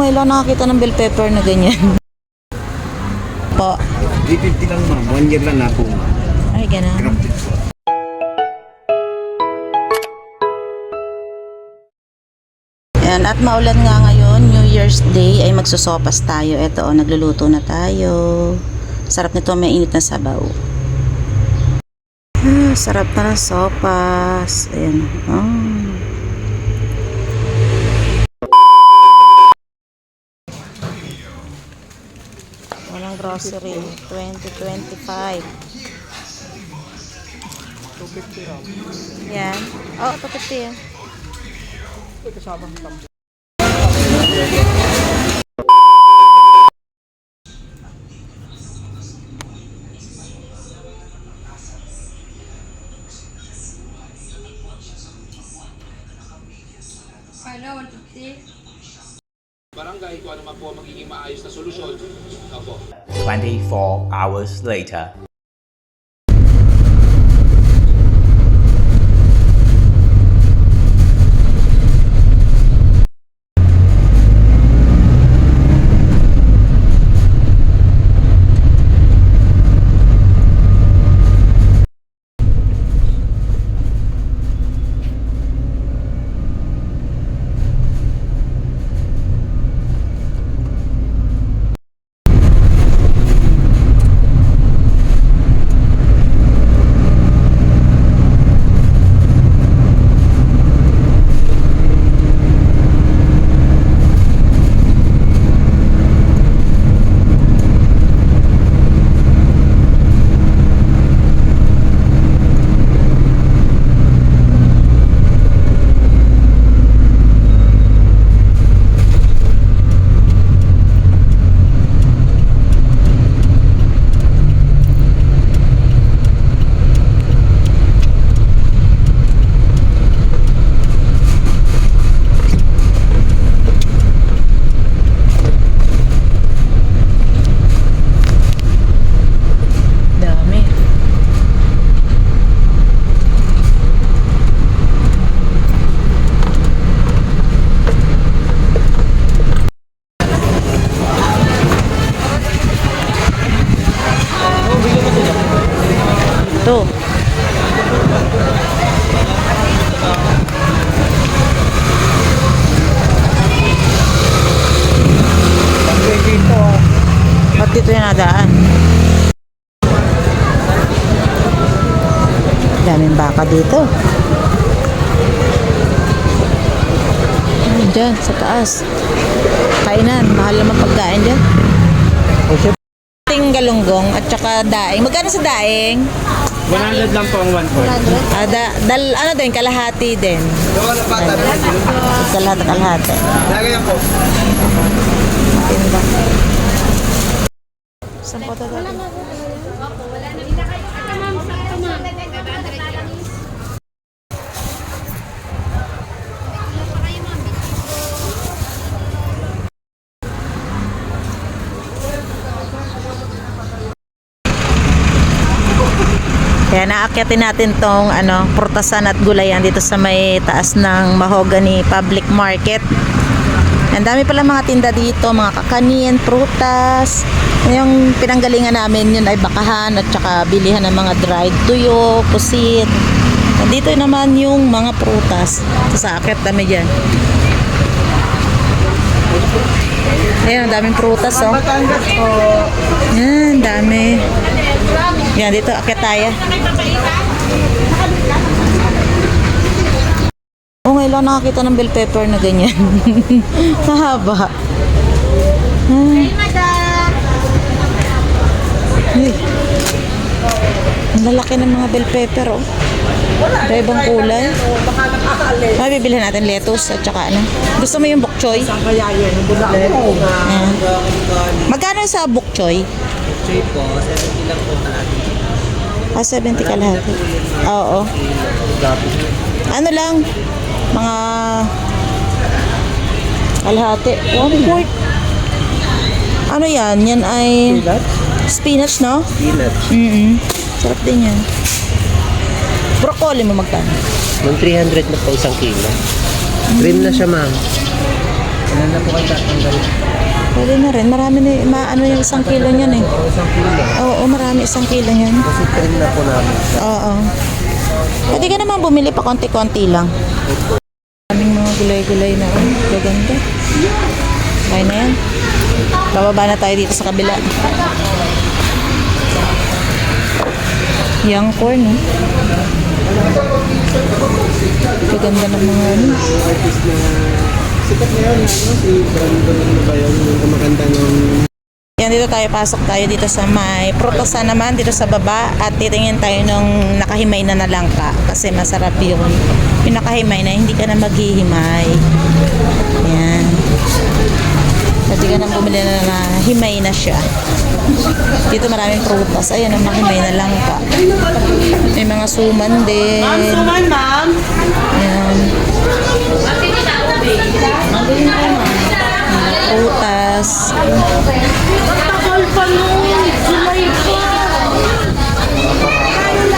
ngayon lang nakakita ng bell pepper na ganyan. Po. 350 lang ma'am. 1 year lang na po ma'am. Ay, ganun. Crafted po. Ayan, at maulan nga ngayon, New Year's Day, ay magsusopas tayo. Ito, nagluluto na tayo. Sarap nito, may init na sabaw. Sarap na ng sopas. Ayan. Walang grocery. 2025. 250 lang. Yan. Oh, 250 yan. Kasama ng tamsi. Barangay kung ano man po magiging maayos na solusyon. Opo. 24 hours later. Ito. Ba't dito yung nadaan? Daming baka dito. Diyan, sa taas. Kainan, mahal naman pagkain dyan. Ting galunggong at saka daing. Magkano sa daing? 100 lang po ang 1 point. Ano din, kalahati din. Kalahati. Lagay yan po. Tinda. Saan po ito? Kaya naakyatin natin tong prutasan at gulayan dito sa may taas ng Mahogany Public Market. Ang dami pala mga tinda dito, mga kakanin, prutas. Yung pinanggalingan namin yun ay bakahan at saka bilihan ng mga dried tuyo, pusit. Dito naman yung mga prutas. Sa akyat kami dyan. Ayan, ang daming prutas, oh. Yan, dami. Yan, dito, akyat tayo. Ngayon lang nakakita ng bell pepper na ganyan. Mahaba. Ang lalaki ng mga bell pepper, oh. Ibang kulay. Bibilhin natin lettuce at saka ano. Gusto mo yung bok choy? Magkano sa bok choy? Choy po, 70 lang po kalahati. 70 kalahati. Oo. Ano lang? Mga kalahati. 1/4. Ano yan? Yan ay spinach, no? Spinach. Sarap din yan. Broccoli mo magkano? Yung 300 na po isang kilo. Cream na siya, ma'am. Ilan na po kayo tatanggal? Pwede na rin. Marami na, ano yung 1 kilo niyan eh. Isang kilo. Oo, marami 1 kilo niyan. Kasi trim na po namin. Oo. Pwede ka naman bumili pa konti-konti lang. Maraming mga gulay-gulay na. Oh, gaganda. Okay na yan. Bababa na tayo dito sa kabila. Young corn, eh. Gaganda ng mga ano. Sikat na yun, si Brandon na ba yun, yung kumaganda ng... Yan, dito tayo, pasok tayo dito sa may prutasan naman, dito sa baba. At titingin tayo nung nakahimay na langka. Kasi masarap yun. Yung nakahimay na, hindi ka na maghihimay. Yan. Pwede ka na bumili na himay na siya. Dito maraming prutas. Ayan, ang mahimay na langka. May mga suman din. Ma'am, suman, ma'am. Ayan. Prutas.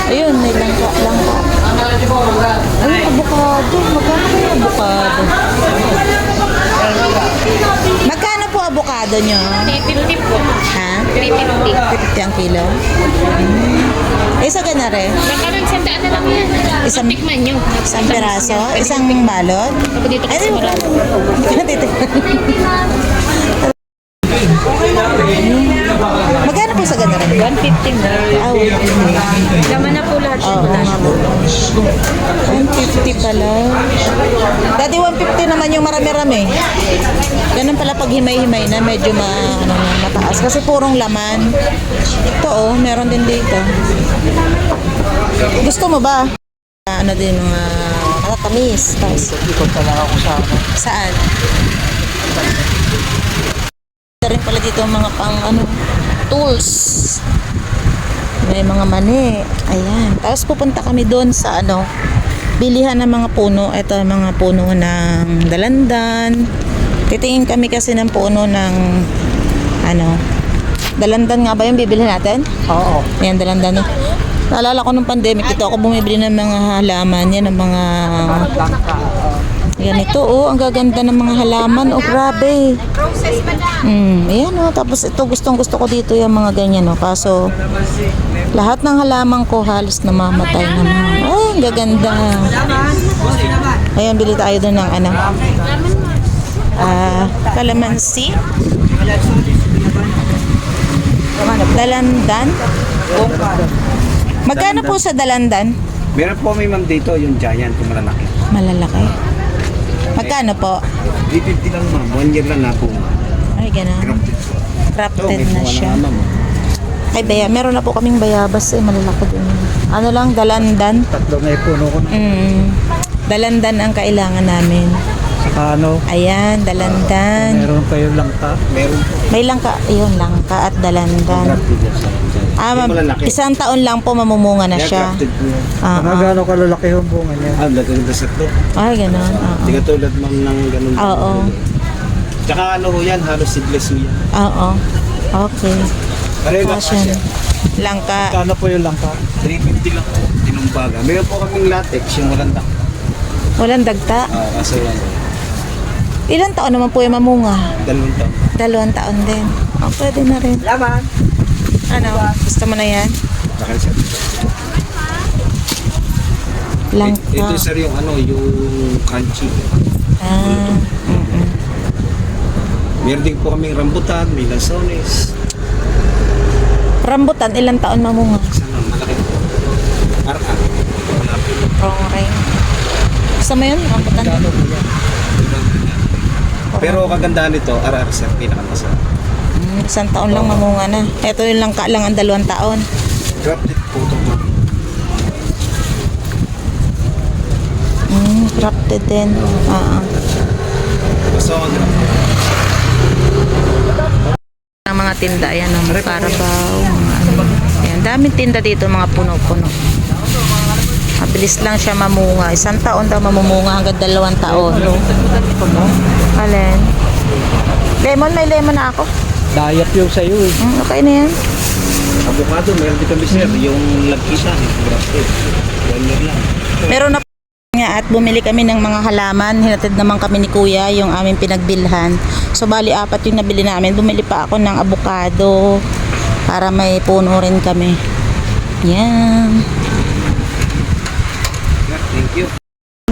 Ayun, may langka. Ayun, avocado. Magkano po yung avocado? Magkano po avocado nyo? 350 po. Ha? 350. 50 ang kilo? Isa ka na rin? Magkaroon sa daan na lang yan. Isang- Tikman nyo. Isang peraso? Isang balot? Ako dito Ay, kasi marami. Magkano po sa ganun? 150 na. Oh, Laman na po lahat. oh, 150 pala. Dati 150 naman yung marami-rami. Ganun pala pag himay-himay na medyo mataas. Kasi purong laman. Ito oh, meron din dito. Gusto mo ba? Ano din mga matatamis. Tapos, Ikot pa lang ako sa saan? Ito rin pala dito ang mga pang tools. May mga mani. Ayan. Tapos pupunta kami doon sa bilihan ng mga puno. Ito ang mga puno ng dalandan. Titingin kami kasi ng puno ng dalandan nga ba yung bibili natin? Oo. Ayan, dalandan. Naalala ko nung pandemic, dito ako bumibili ng mga halaman. Yan ang mga ganito, oh, ang gaganda ng mga halaman, oh, grabe. Ayan, oh, tapos ito, gustong-gusto ko dito yung mga ganyan, oh, kaso lahat ng halaman ko halos namamatay naman. Oh, ang gaganda. Ayan, bili tayo doon ng kalamansi. Dalandan. Magkano po sa dalandan? Meron po may ma'am dito, yung giant, kung malalaki. Malalaki. Magkano po? 350 lang ma'am, 1 year lang na po. Ay, ganun. Crafted na siya. ma'am. Ay, meron na po kaming bayabas eh. Malalaki din. Ano lang, dalandan. Tatlo na ipuno ko. Dalandan ang kailangan namin. Saka Ayan, dalandan. meron kayo langka. Meron po. May langka, yun, langka at dalandan. Malalaki. Isang taon lang po mamumunga na Kaya siya. crafted po yan. Mga gaano kalalaki yung bunga niya? Laganda sa to. Ay, ganun. Oo. Hindi ka tulad ma'am ng ganun. Oo. Tsaka ho yan, halos seedless ho yan. Oo. Okay. Pareho lang Passion. siya. Langka. Kano po yung langka? 350 lang po, tinumbaga. Meron po kaming latex, yung walang dak. Walang dagta. Kaso yan, Ilan taon naman po yung mamunga? 2 taon. 2 taon din. Oh, pwede na rin. Laman! Ano? Gusto mo na yan? Bakit siya? Langka. Ito sir yung yung crunchy. Mm-mm. Meron din po kaming rambutan, may lansones. Rambutan, ilang taon mamunga? Sana malaki po. Ar-ar. Malapit. Okay. Gusto mo yun? Rambutan? Pero kagandahan nito, ar-ar sir, pinakamasarap. 1 taon lang mamunga na. Ito yung langka lang ang 2 taon. Crafted po ito po. Crafted din. Basta ang Ang mga tinda, ayan, mga Carabao, mga ayan, daming tinda dito, mga puno-puno. Mabilis lang siya mamunga. 1 taon daw mamumunga hanggang 2 taon. Alin? Lemon, may lemon na ako. Dayap yung sa'yo eh. Okay na yan. avocado, meron din kami sir, yung lagkisa, crafted. 1 year lang. Meron na Nga, at bumili kami ng mga halaman. Hinatid naman kami ni Kuya yung aming pinagbilhan. So bali 4 yung nabili namin. Bumili pa ako ng avocado para may puno rin kami. Yan. Thank you.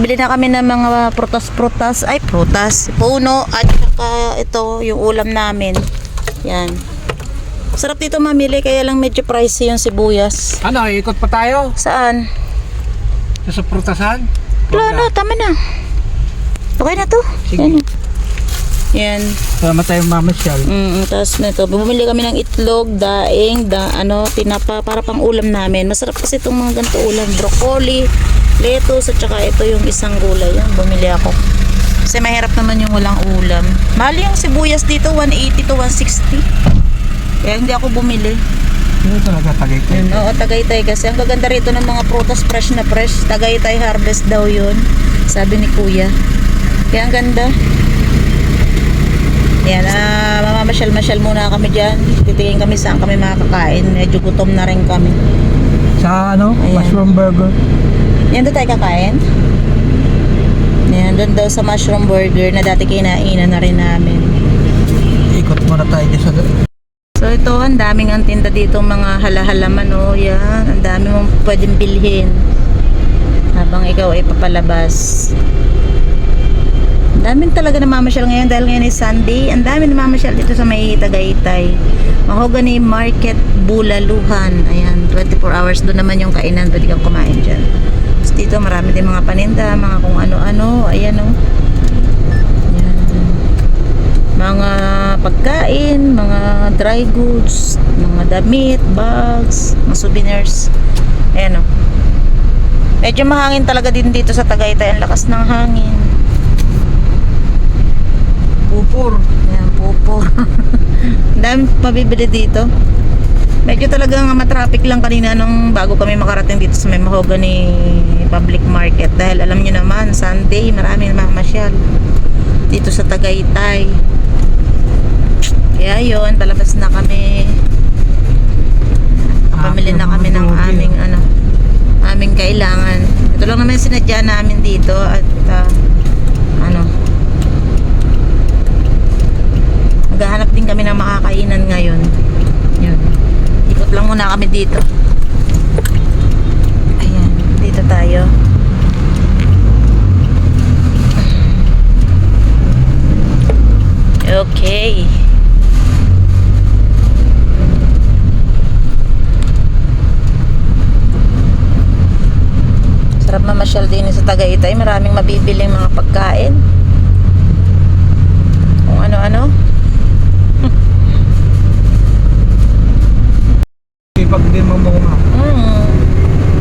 Bili na kami ng mga prutas. Ay, prutas. Puno at saka ito yung ulam namin. Yan. Sarap dito mamili kaya lang medyo pricey yung sibuyas. Ano, ikot pa tayo? Saan? Sa prutasan? Wala na, tama na. Okay na to. Sige. Yan. Salamat tayo mamasyal. Tapos nito, bumili kami ng itlog, daing, tinapa para pang ulam namin. Masarap kasi itong mga ganito ulam. Broccoli, lettuce, at saka ito yung isang gulay. Yan, bumili ako. Kasi mahirap naman yung walang ulam. Mahal yung sibuyas dito, 180 to 160. Kaya hindi ako bumili. Ano talaga Tagaytay? Oo, Tagaytay kasi. Ang gaganda rito ng mga prutas, fresh na fresh. Tagaytay harvest daw yun. Sabi ni Kuya. Kaya ang ganda. Yan, mamamasyal-masyal muna kami dyan. Titingin kami saan kami makakain. Medyo gutom na rin kami. Sa ano? Ayan. Mushroom burger. Yan doon tayo kakain. Yan, doon daw sa mushroom burger na dati kinainan na rin namin. Ikot muna tayo dyan sa... So ito, ang daming ang tinda dito, mga halahalaman, oh, yan. Ang dami mong pwedeng bilhin habang ikaw ay papalabas. Ang daming talaga namamasyal ngayon dahil ngayon ay Sunday. Ang daming namamasyal dito sa may Tagaytay. Mahogany Market, Bulaluhan. Ayan, 24 hours doon naman yung kainan. Pwede kang kumain dyan. Tapos dito marami din mga paninda, mga kung ano-ano. Ayan, oh. Mga pagkain, mga dry goods, mga damit, bags, mga souvenirs. Ayan, o. Medyo mahangin talaga din dito sa Tagaytay. Ang lakas ng hangin. Pupur. Ayan, pupor. Ang dami mabibili dito. Medyo talagang matraffic lang kanina nung bago kami makarating dito sa may Mahogany Public Market. Dahil alam nyo naman, Sunday, marami namamasyal dito sa Tagaytay. Kaya yun, palabas na kami. Pamili na kami ng aming kailangan. Ito lang naman sinadya namin dito at maghahanap din kami ng makakainan ngayon. Yun. Ikot lang muna kami dito. Ayan, dito tayo. Okay. Sarap mamasyal din sa Tagaytay. Maraming mabibiling mga pagkain. Kung ano-ano. Pag di mo mga.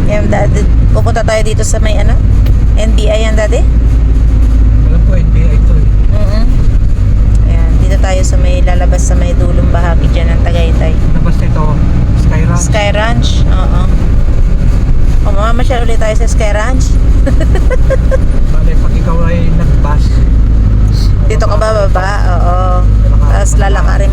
Yan, dati, pupunta tayo dito sa may NBI yan dati. Alam ko, NBI ito eh. Ayan, dito tayo sa may lalabas sa may dulong bahagi dyan ng Tagaytay. Labas nito, Sky Ranch. Sky Ranch, oo. O, mamamasyal ulit tayo sa Sky Ranch. Bale, pag ikaw ay nag-bus, Dito ka bababa, oo. Tapos lalakarin mo